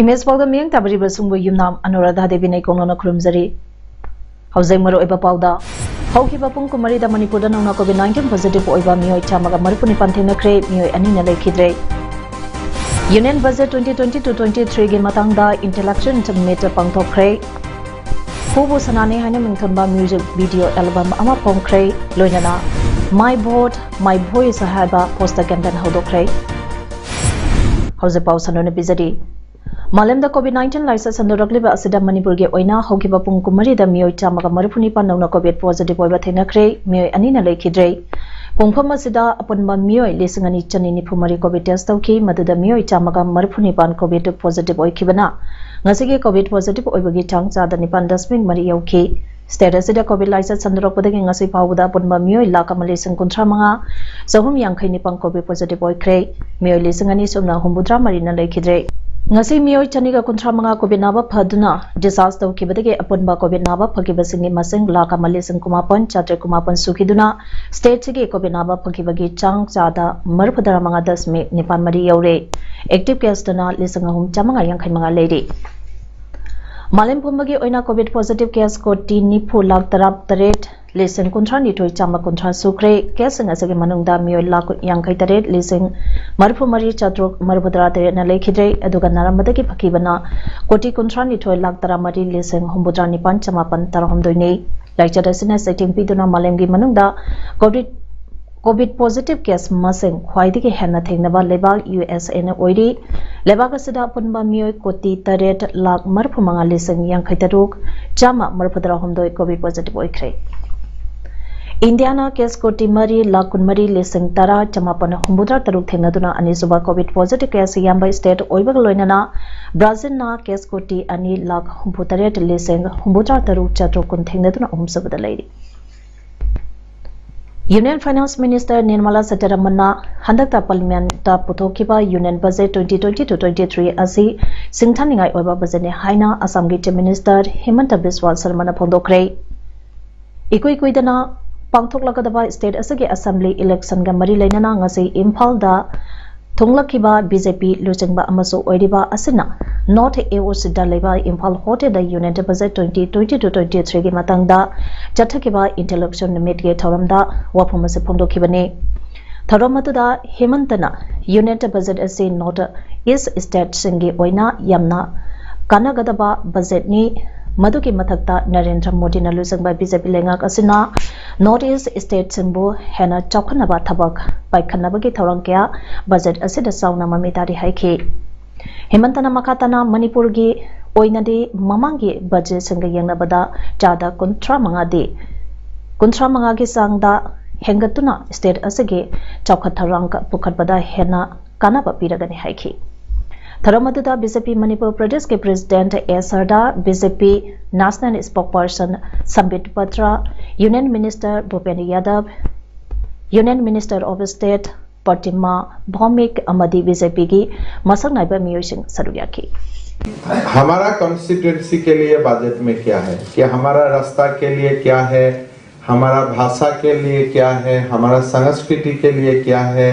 Image PAODAM miyang tabari basungbo yumnam Anuradha Devi nei konglona khurumjari. Haujai maro eba PAODA. Hauki bapung kumari da Manipur da nongna COVID-19 positive oiba miyoi chamaga marpuni panthena kre miyoi ani na lekhidre. Union Budget 2020-23 gi matang da intellectual summit pangthokre. Hubu sanane haina mingthonba music video album ama pongkre loinana My Vote My Voice haba poster campaign hodokre. Haujai pau sanone bizari. Malemda COVID-19 laisa sandorakliba asida Manipur ge oina hokiba pung kumari da miyoi chamaga marphuni panawna COVID positive oiba thengakre miyoi ani na lekhidre. Pungpham asida apunba miyoi lesingani chani nifumari COVID test tauki maduda miyoi chamaga marphuni pan COVID positive oikibana ngasige COVID positive oibagi chang chada nipan dasming mari yauki. State asida COVID laisa sandorakpadagi ngasi pawuda apunba miyoi lakama lesing kuntra manga sahum yangkhai nipang COVID positive oikre miyoi lesingani somna humbudra mari na lekhidre. Ngasi miyoi chaniga kuntra manga COVID naba phaduna disaster kibadage apunba COVID naba phagibasingi masing laka malising kumapan chatre kumapan sukhiduna state sigi COVID naba phagibagi chang chada marphadara manga dasmi nipan mari yaure active case dana lising ahum chamanga yangkhai manga leiri Malem pumbagi oina COVID positive case ko ti nipu lak tarap taret lesing kuntra nitoi chama kuntra sukre case ngasagi manungda miyoi lak yangkhai taret lesing marphu mari chatruk marphadara taret na lekhidre aduga naramadagi phakibana koti kuntra nitoi lak taramari lesing humbudra nipan chamapan tarahomdoini lecture sina setting piduna malemgi manungda COVID positive case masing khwaidigi henna thengnaba lebak USA na oiri lebak asida punba miyoi koti taret lak marphu manga lesing yangkhai taruk chama marphadara homdoi COVID positive oikre Indiana case koti mari lak kunmari lesing tara chamapan humbudra taruk thengnaduna anisuba COVID positive case yamba state oibag loinana Brazil na case koti ani lak humbutaret lesing humbudra taruk chatruk kun thengnaduna umsabada leiri Union Finance Minister Nirmala Sitharaman handakta Parliament ta puthokiba Union Budget 2020-23 asi singthaningai oiba budget ne haina Assam gi Chief Minister Himanta Biswa Sarma na phondokre ikuidana pangthoklakadaba state asagi assembly election ga mari leinana ngasi Imphal da thonglakiba BJP luchingba amaso oiriba asina North AOC da leba Imphal hote da Union Budget 2020-23 gi matangda chathakiba intellectual summit ge thoramda wafum ase phondokibane thoramatuda Himantana Union Budget ase North East State singi oina yamna kanagadaba budget ni Maduki mathakta Narendra Modi na lusangba BJP lengak asina North East State singbu hena chawkhanaba thabak paikhanabagi thorang kya budget asida sauna mamitari haiki Himantana makatana Manipur gi oinadi mamangi budget singa yangnabada chada kuntra manga gi sangda hengatuna state asige chawkhatharang pukhatbada hena kanaba piragani haiki Tharamadda BJP Manipur Pradesh ke President Sarda BJP National Spokesperson Sambit Patra Union Minister Bhupendra Yadav Union Minister of State Pratima Bhaumik Amadi BJP की मसक नाइबा मियोशिंग सरुया की हमारा constituency के लिए budget में क्या है कि हमारा रास्ता के लिए क्या है हमारा भाषा के लिए क्या है हमारा संस्कृति के लिए क्या है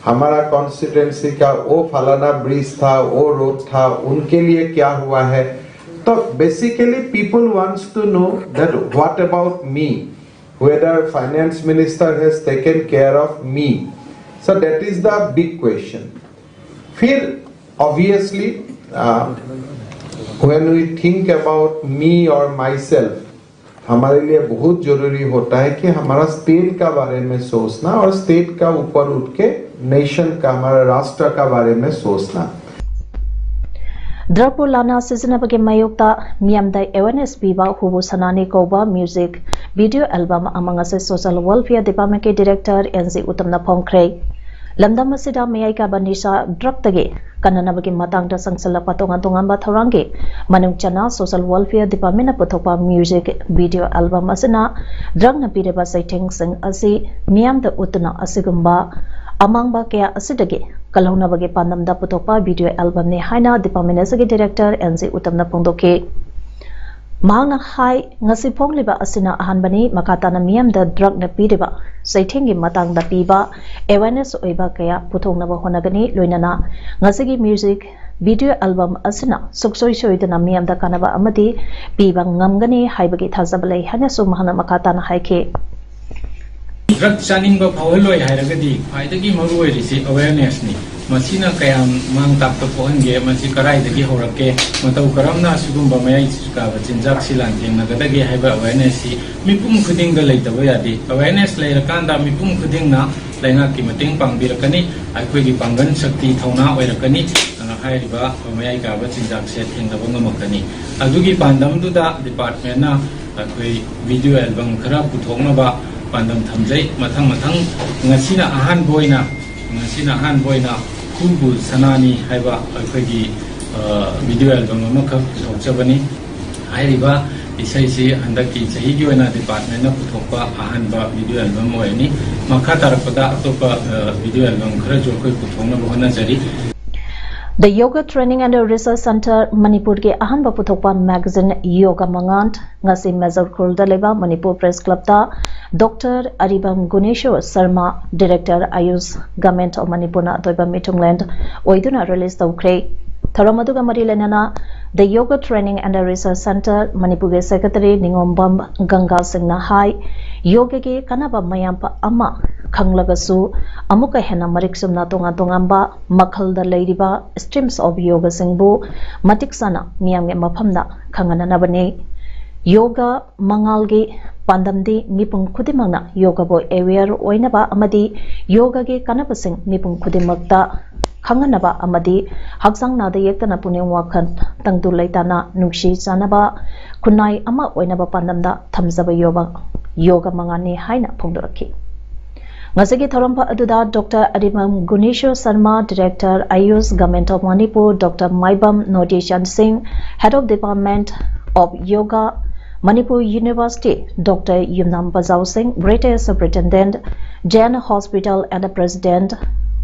हमारा कॉन्स्टिट्यूएंसी का वो फलाना ब्रिज था वो रोड था उनके लिए क्या हुआ है तो basically people wants to know that what about me whether finance minister has taken care of me so that is the big question फिर obviously when we think about me और माई सेल्फ हमारे लिए बहुत जरूरी होता है कि हमारा स्टेट का बारे में सोचना और स्टेट का ऊपर उठ के नेशन का हमारा राष्ट्र का बारे में सोचना Drapur lana sizinabagi mayokta miyamda awareness piba hubu sanani koba music video album among us social welfare department ke director NC Utamna Phongkhrei lamdam asida mayai ka banisha drug tage kananabagi matang da sangsalapa tongan tongan ba thorangi manung chana social welfare department puthokpa music video album asina drug na pire ba saitheng sing asi miyam da utna asigumba amang ba kaya asidage kalhona bagi pandam da puthokpa video album ne haina department asagi director NC utamna pongdoke Mahang hai ngasi phong liba asina ahan bani makata na miyam da drug na piriba saithengi matang da piba awareness oiba kaya puthong na ba honagani loinana ngasigi music video album asina suksoi soidana miyam da kanaba amadi piba ngamgani haibagi thazabalai hanya so mahana makata na haike drug chaning ba phawloi hairagadi aidagi maru oirisi awareness ni masina kayam mang tapta pohange masi karai dagi horake matau karamna sugumba mayai suka bachinjak silan thengna gadagi haiba awareness si mipum khuding da leitaba yadi awareness leirakanda mipum khuding na laina ki mating pangbirakani aikoi gi pangan shakti thauna oirakani ana hairiba mayai ka bachinjak se thengna bangamakani adugi pandam du da department na aikoi video album khara puthongna ba pandam thamjai mathang mathang ngasina ahan boina Kubu Sanani haiba akhoi video album amakha sokchabani hairiba isaisi handaki chahi gi oina department na puthokpa ahanba video album oini makha tarakpada atopa video album khara jorkoi puthongna bahana jari The Yoga Training and Research Center Manipur ke ahan ba puthokpa magazine Yoga Mangant ngasi Major Khulda leba Manipur Press Club ta Dr. Aribam Guneshwar Sharma Director Ayush Government of Manipur na toiba mitungland oiduna release tawkre Tharamaduga mari lenana The Yoga Training and Research Center Manipur ge Secretary Ningombam Ganga Singh na hai yoga ge kanaba mayam pa ama khanglagasu amuka hena mariksumna tonga tongamba makhalda leiriba streams of yoga singbu matiksana miyam ge maphamna khangana nabane yoga mangalgi pandamdi mipung khudimangna yoga boy aware oinaba amadi yoga ge kanabasing mipung khudimakta khanganaba amadi haksang nada yektana pune wakhan tangdu laitana nungshi chanaba kunai ama oinaba pandamda thamjaba yoga mangani haina phongdoraki ngasagi thorampa aduda Dr. Aribam Guneshwar Sharma Director Ayush Government of Manipur Dr. Maibam Nodishan Singh Head of Department of Yoga Manipur University Dr. Yumnam Bazau Singh Greater Superintendent Jain Hospital and the President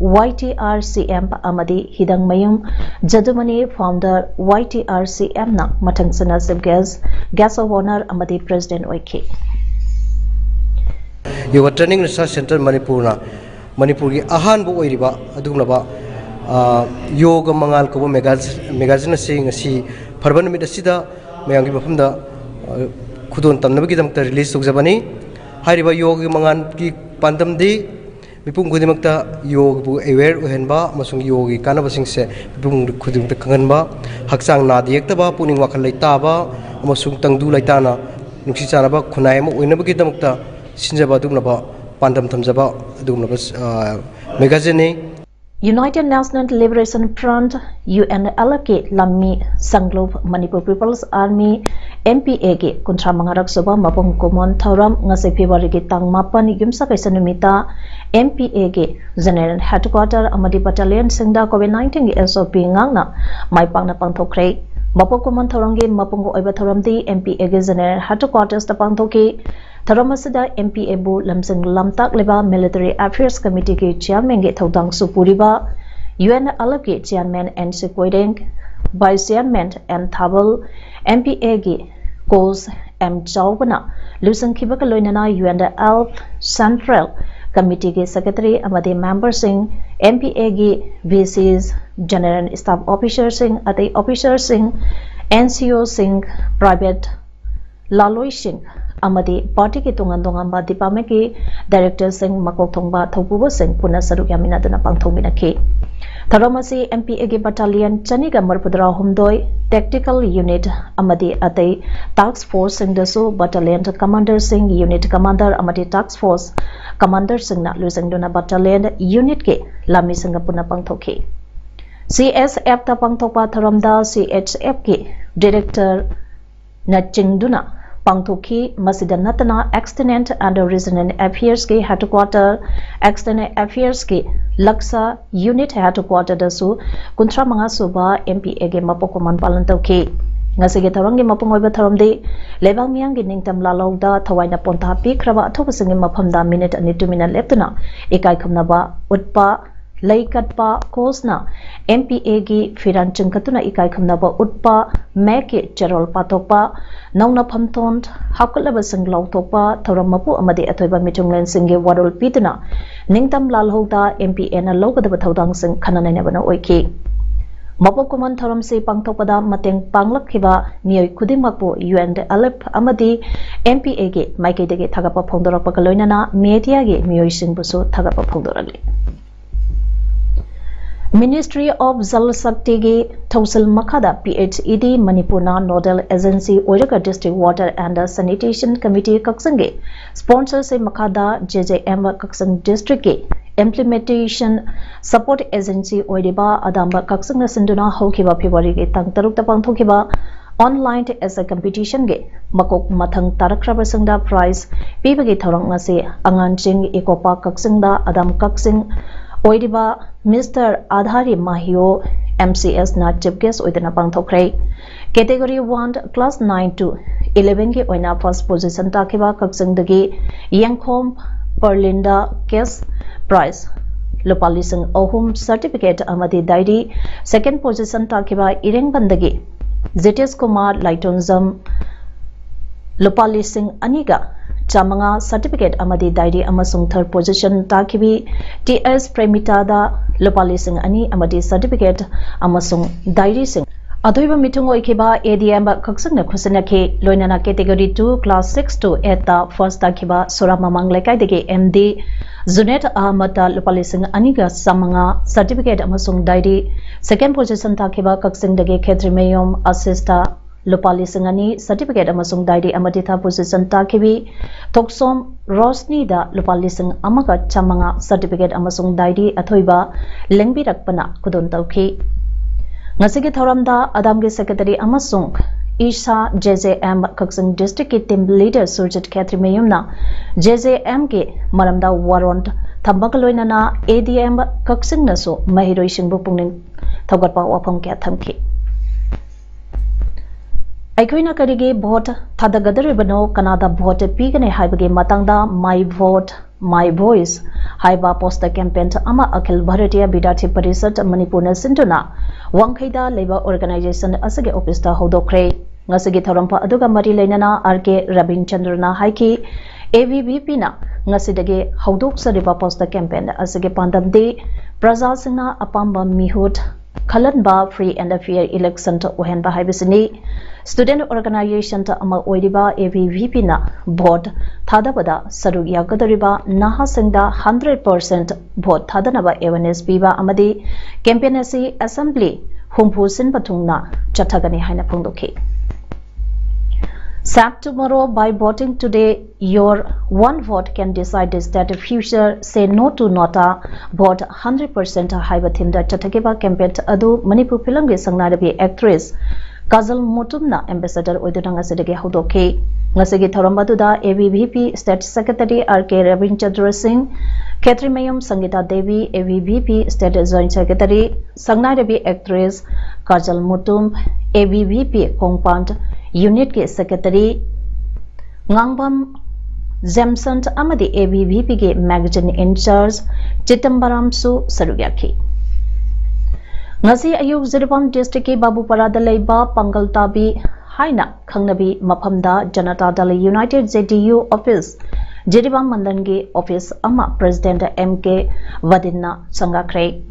YTRCM Amadi Hidang Mayum Jadumani Founder YTRCM na Matangsana Guest of Honor Amadi President Oike Yoga Training Research Center Manipur na Manipur ki ahan bo oiriba adugnaba yoga mangal ko magazine sing si farban mi dasida mayangi mafamda khudon tamnabagi damta release tokjabani hairiba yoga mangan ki pandam di mipung khudimakta yoga bu aware ohenba masung yogi kanabasing se mipung khudimta kanganba haksang na diyektaba puning wakal laitaba masung tangdu laitana nungsi chanaba khunai mo oinabagi damta sinjaba dugnaba pandam thamjaba dugnaba magazine United National Liberation Front UNLK Lammi Sanglop Manipur People's Army MPA ge kuntra mangarak soba mapong komon thoram ngase February ge tang mapan yumsa kaisa numita MPA ge General Headquarter amadi battalion singda COVID-19 ge SOP ngangna maipang na pangthokre mapong komon thoram ge mapong oiba thoram di MPA ge General Headquarters ta pangthoki Tharamasada MPA bu lamsing lamtak leba Military Affairs Committee ke chairman ge thodang supuriba UNLF ke chairman and secretary vice chairman and thabal MPA ge Kos M Chawbana lusang khibaka loinana UNLF Central Committee ke secretary amade member sing MPA ge VCs General Staff Officer sing ate officer sing NCO sing private Laloi Singh amadi party ke tongan ba department ke director sing makok thongba thopubo sing puna saruk yamina dana pangthomina ke tharamasi MPA ge battalion chani ga marpudra humdoi tactical unit amadi atai task force sing daso battalion commander sing unit commander amadi task force commander sing na lusang dona battalion unit ke lami sing puna pangthoke CSF ta pangthokpa tharamda CHF ke director na chingduna Pangthoki Masida Natana Extended and Resonant Affairs ke Headquarter Extended Affairs ke laksa unit headquarter da su kuntra manga suba MPA ge mapokuman palan tauki ngasige tharangi mapungoi ba tharamdi lebang miyang gi ningtam lalauda thawaina ponta pikraba athobasingi maphamda minute ani 2 minute leptuna ekai khamnaba utpa laikatpa kosna MPA gi firan chungkatuna ikai khamnaba utpa meke cherol patokpa nauna phamton hakulaba singlau tokpa thoramapu amadi athoiba mitunglen singe warol pituna ningtam lalhouda MPA na logadaba thodang sing khananai bana oiki Mapokuman thoram se pangthokpada mateng panglakhiba miyoi khudimakpu UNDLF amadi MPA ge maikidege thagapa phongdorakpa loinana media ge miyoi singbusu thagapa phongdorali Ministry of Jal Shakti ge Thausil Makhada PHED Manipurna Nodal Agency Oiraga District Water and Sanitation Committee Kaksange sponsor se Makhada JJM Kaksang District ge Implementation Support Agency Oiriba Adamba Kaksang Sinduna Hokiba February ge tang taruk tapang thokiba online as a competition ge makok mathang tarakraba sangda prize pibagi thorang ngase anganjing ekopa Kaksangda Adam Kaksing Oiriba Mr. Adhari Mahio MCS na chief guest oidana pangthokrai category 1 class 9 to 11 ge oina first position takiba Kaksang dagi Yangkhom Perlinda case prize Lopalising Ohum certificate amadi diary second position takiba Irengbandagi ZTS Kumar Lightonzam Lopalising Aniga Chamanga certificate amadi diary amasung third position takibi TS Premitada Lopalising Ani amadi certificate amasung diary sing Adoiba mitung oikiba ADM Kaksang na khusana ke loinana category 2 class 6 to 8 ta first takiba Sura Mamang Lekai dege MD Zunet Ahmad Lopalising Aniga Samanga certificate amasung diary second position takiba Kaksang dege Khetri Mayom assista Lopalising Ani certificate amasung diary amaditha position takibi Toksom Rosni da Lopalising Amaga Chamanga certificate amasung diary athoiba lengbi rakpana kudon tauki Ngasige thoramda Adamge secretary amasung Isha JJM Kaksang district ki team leader Surjit Khetri Mayumna JJM ke maramda warrant thambakaloinana ADM Kaksang naso mahiroi singbu pungning thogatpa wafam kya thamki Aikoina karige vote thadagadribano Canada vote pigane haibage matangda my vote my voice haiba poster campaign ama akhil bharatiya bidathi parisad manipurna sinduna wangkhaida leba organization asage office ta hodokre ngasigi thorampa aduga mari leinana RK Rabindrana haiki AVVP na ngasidage hodok sariba poster campaign asage pandamde praja singna apamba mihut Khalanba free and fair election to ohenba haibisini student organization ta ama oiriba AVVP na vote thadabada saru yagadariba naha singda 100% vote thadanaba awareness biba amadi campaign asi assembly humpu sin pathungna chathagani haina phongdokhi Sack tomorrow by voting today, your one vote can decide the state of future. Say no to nota. Vote 100% haiba thimda chathageba campaign adu Manipur film ge sangnarabi actress Kajal Motumna ambassador oiduranga sedege hodoke. Ngasigi thorambadu AVVP state secretary RK Rabindrana Singh, Khetri Mayom Sangita Devi AVVP state joint secretary sangnarabi actress Kajal Motum AVVP Kongpant Unit ke secretary Ngangbam Zemson amadi AVVP ke magazine in charge Chitambaram Su Sarugyaki Ngasi ayuk Zirbam district ke Babupara Dalaiba Pangal Tabi Haina Khangnabi Maphamda Janata Dal United ZDU office Jiribam Mandange office ama President MK Vadinna Sangakre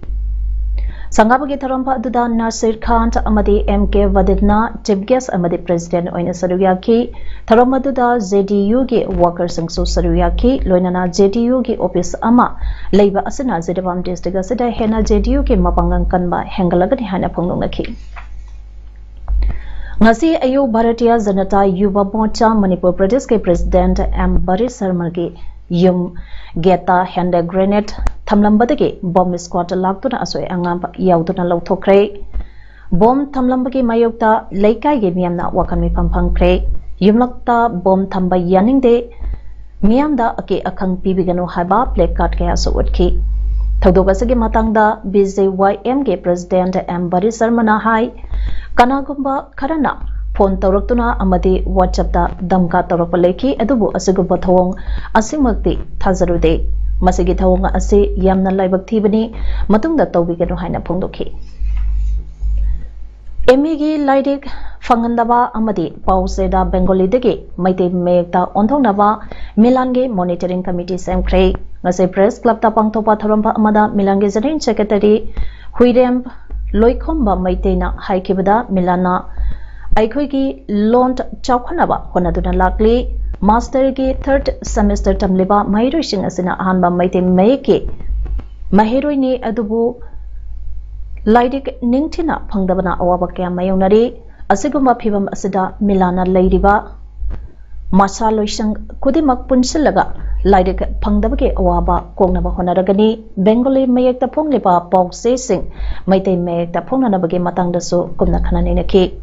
Sangabagi Tharampa Duda Nasir Khan amadi MK Vadidna chief guest amadi president oina saruyaki Tharamaduda ZDU ge workers sangsu saruyaki loinana ZDU ge office ama leiba asina Zidabam district asida hena ZDU ge mapangang kanba hengalagani hana phongnongaki Ngasi ayu Bharatiya Janata Yuva Morcha Manipur Pradesh ke president M Bari Sharma ge yum geta hand grenade thamlambadagi bomb squad laktuna asoi angam yauduna lauthokre bomb thamlambagi mayokta leikai ge miyamna wakanmi phamphangkre yumlakta bomb thamba yaningde miyamda ake akhang pibigano haiba play card kaya so utki थौदोक असगी मतंगदा BJYM के president M Bari Sarmana hai kanagumba kharana phone tawraktuna amadi WhatsApp da damka tawrakpa lekhi adubu asigumba thawong asimakti thajarude masigi thawong ase yamna laibak thibani matungda tawbiganu haina phongdokhi ME Laidik Fangandaba Amadi Pauseda Bengali Degi Maite Megta Ontonaba Milange Monitoring Committee Semkre Nase Press Club Tapang Topa Tharamba Amada Milange Zarin Secretary Huirem Loikomba Maitena Haikibada Milana Aikoigi Lont Chaukanaba Honaduna Lakli Master Gi 3rd semester Tamliba Mahirushin Asina Hanba Maite Meke Mahiruini Adubu Laidik Ningtina Pangdabana Awaba Kamayonari Asiguma Pibam Asida Milana Ladiba Masaloishang Kudimak Punsilaga Laidik Pangdabake Awaba Kongnaba Honaragani Bengali Mayek the Ponglipa Pog Sing Maite Mayek the Ponganabage Matandaso Kumna Kananaki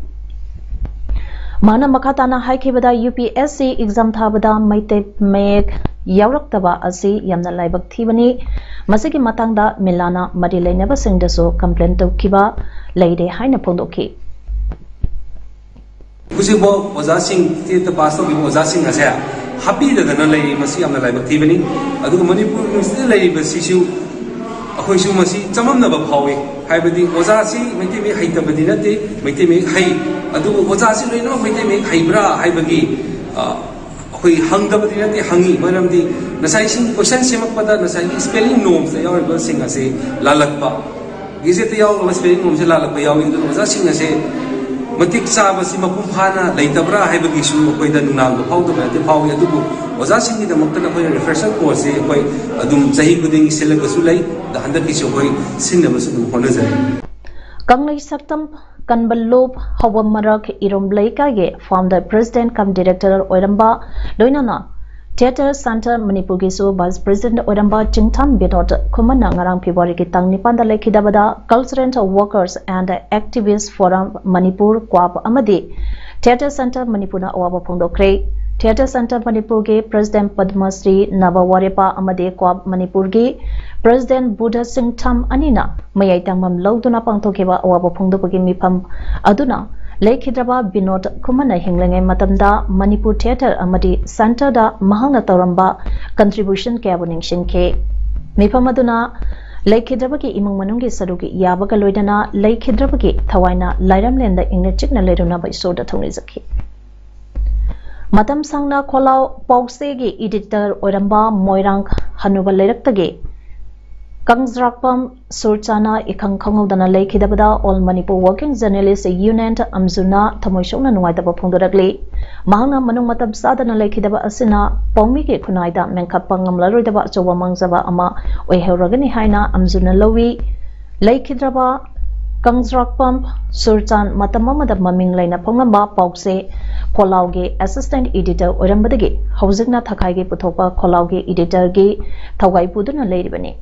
Mana Makatana Haikibada UPSC exam Thabada Maite Mayek Yauraktaba Asi Yamna Laibak Thibani Masigi Matangda Milana Madile never sing the so complaint to Kiba Lady Haina Pondoki. Kusibo was asking the pastor was asking us here. Happy that the lady Masi on the Live Activity. I do Manipur still lady Basisu Hoisu Masi, Tamam Naba Howie. Hybrid was asking, make me hate the Medinati, make me hate. I do was asking, make me Hybra, Hybagi. We hung the Medinati Hangi, Madam the Nasai question Simakpada, Nasai spelling norms, they are sing as a Lalakpa. Is it the Yaw was spelling norms Lalakpa Yaw in the Wasashing as a Matik Sabasi Mapumpana, Laitabra, Habagishu, Quay the Nunam, the Powder, the Power Yadubu, was asking the Mokana refresher course, Quay Adum Zahi Buding Silagasulai, the Handakishu, Cinemas Honazari. Kanglai Saktam Kanbalop Hawamarak Irombleka ye founder president cum director Oiramba Doinana Theatre Center Manipugisu Vice President Oiramba Chingtam Bidot Kumana Ngarang February Kitang Nipanda Lekidabada Cultural Workers and Activists Forum Manipur Kwap Amadi Theatre Center Manipuna Awaba Pongdokre Theatre Center Manipurgi President Padma Sri Navawarepa Amade Kwap Manipurgi President Buddha Singh Tham Anina Mayaitamam Lauduna Pangtokeba Awaba Pongdopagi Mipam Aduna Lekidraba Binod Kumana Hinglange Matamda Manipur Theatre Amadi Center da Mahanga Tauramba Contribution Kabuning Shinke Mipam Aduna Lekidrabaki Imang Manungi Saruki Yabaga Loidana Lekidrabaki Tawaina Lairam Lenda Ingachikna Leruna by Soda Tonizaki Matam Sangna Kolau Pogsegi editor Oiramba Moirang Hanuba Leraktage Kangsrakpam Surchana Ikang Kangudana Lekidabada All Manipur Working Journalist Union Amzuna Tamoishona Nuaitaba Pongdoragli Mahanga Manung Matam Sadana Lekidaba Asina Pomiki Kunaida Menkapangam Laruidaba Chowa Mangzaba Ama Oiheragani Haina Amzuna Lowi Lekidraba Kangsrakpam Surchan Matamamada Maming Laina Pongamba Pogse Kolauge Assistant Editor Orambadagi Housigna Thakaigi Putopa Kolauge Editor Gi Tawai Puduna Ladibani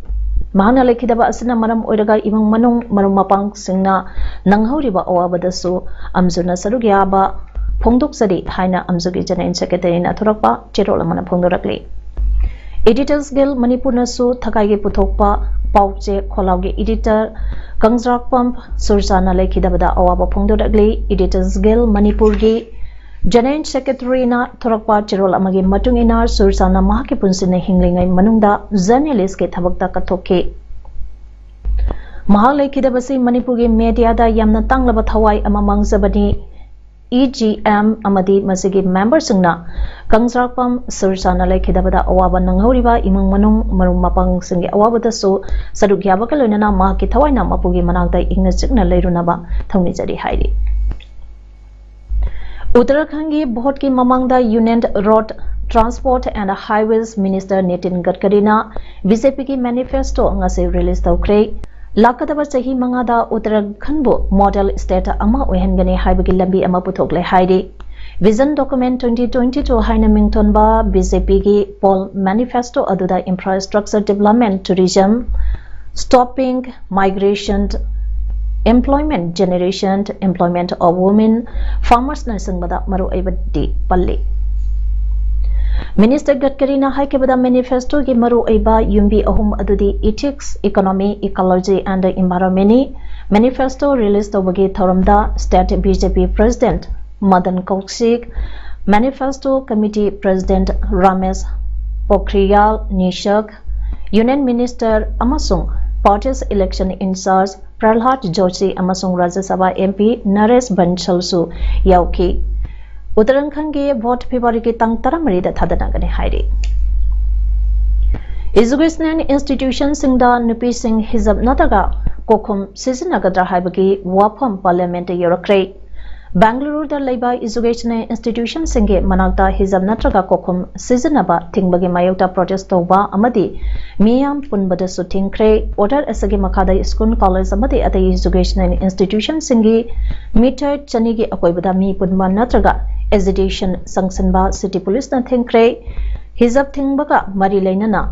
Mahana Lekidaba Asina Maram Oiraga Imang Manung Marumapang Singna Nanghoriba Awabadasu Amzuna Sarugiaba Pongdok Sadi Haina Amzugi Janan Secretary Naturapa Chirolamana Pongdorakli Editors Guild Manipurna Su Thakaigi Putopa Pauche Kolauge Editor Kangsrak Pump Sursana Lekidabada Awaba Pongdoragli Editors Guild Manipurgi Janan Secretary na Thorakpa Chirol Amagi Matungina Sursana Mahaki Punsina Hinglingai Manungda journalist ke thabakta kathoke Mahalai Kidabasi Manipurgi media da yamna tanglaba thawai ama mangzabani EGM amadi masigi member singna Kangsrakpam Sursana Lekidabada Awaba Nanghoriba Imang Manung Marum Mapang Singi Awabada so Sadukyaba Kalonana Mahaki Thawaina Mapugi Manangta Ingna Chikna Lerunaba Thongni Jari Hairi Uttarakhand ki Bhot ki Mamangda Union Road Transport and Highways Minister Nitin Gadkari na BJP ki manifesto ngase release tawkre lakadaba chahi mangada Uttarakhand bu model state ama ohengani haibagi lambi ama puthokle haidi Vision Document 2022 haina mington ba BJP ki poll manifesto aduda infrastructure development tourism stopping migration employment generation employment of women farmers nursing bada maru aibadi palli Minister Gadkarina haikebada manifesto ki maru aiba yumbi ahum adudi ethics, economy, ecology and environment manifesto release tawagi thoramda state BJP president Madan Kaushik, manifesto committee president Ramesh Pokhriyal Nishak, union minister amasung party's election in charge Prahlad Joshi amasung Rajya Sabha MP Naresh Bansal yauki Uttarakhand के vote February की तंग तरमरी दा थादना गने हाइरे educational institution सिंगदा नुपी सिंग hijab नतगा कोखुम सिजनगद्रा हाइबगी वाफम parliament योरक्रे Bengaluru दा लेबा educational institution सिंगे मनागदा hijab नत्रगा कोखुम सिजनबा थिंगबगी मायोक्ता protest तौबा अमदी मियाम पुनबदा सुथिंख्रे order असगे मखादा school college अमदी अतै educational institution सिंगी metre चनीगी अकोइबदा मी पुनबा नत्रगा agitation संसनबा city police ना थिंख्रे हिजब थिंगबगा मरी लेनना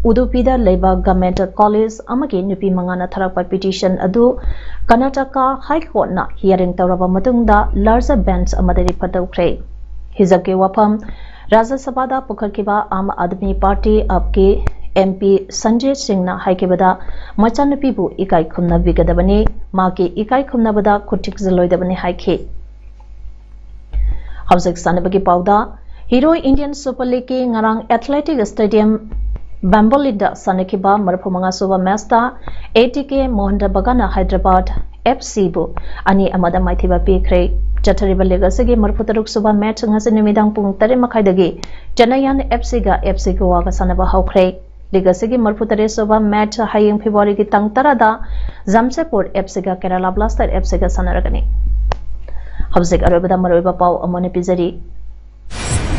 उडुपीदा लेबा गवर्नमेंट कॉलेज अमगी नुपी मंगाना थरकपा पिटिशन अदु कर्नाटका हाई कोर्ट ना हियरिंग तौरबा मतुंगदा लार्जर बेंच अमदे रिफर तौख्रे हिजब के वफम राज्य सभा दा पुखरकिबा आम आदमी पार्टी आपके MP संजय सिंह ना हाइकेबदा मचानुपीबु इकाई खुमना बिगदबने माके इकाई खुमनाबदा खुटिक जलोइदबने हाइखे हौजक सानबगी पाउदा हीरो इंडियन सुपर लीग की ngarang एथलेटिक स्टेडियम बंबोलिदा सानकिबा मरफुमंगा सुबा मैचता ATK मोहन बगाना हैदराबाद FC बु अनि अमदा माइथिबा पेख्रे चथरिबा लेगसगी मरफुतरुक सुबा मैच ngase निमिदांग पुंग 3 मखाइदगी चेन्नईयन FC गा FC गोवा गा सानबा हौख्रे लेगसगी मरफुतरे सुबा मैच हायिंग फेब्रुआरी की तंग तरदा जमशेदपुर FC गा केरला ब्लास्टर FC गा सानरगनी हौजक अरोबदा मरोइबा पाउ अमने पिजरी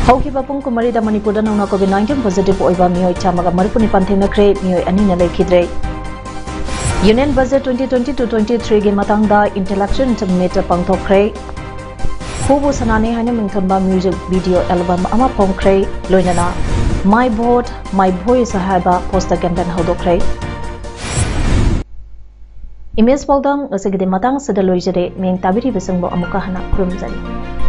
हौकिबा पुंग कुमारीदा मणिपुरदा नौना कोविड-19 पॉजिटिव ओइबा मियोय चामागा मरपुनि पांथेनख्रे मियोय अनिना लेखिद्रे यूनियन बजेट 2022-23 गे मतंगदा इंटेलेक्चुअल इंटरमीडिएट पांगथोख्रे हुबु सनाने हाने मिंथनबा म्यूजिक वीडियो एल्बम अमा पोंख्रे लोइनना माय वोट माय वॉइस हाइबा पोस्टर कैंपेन होदोख्रे इमेज पाउदाम असगदे मतंग सदा लोइजरे मेंग ताबिरि बसंगबो अमुका हना खुरुमजरी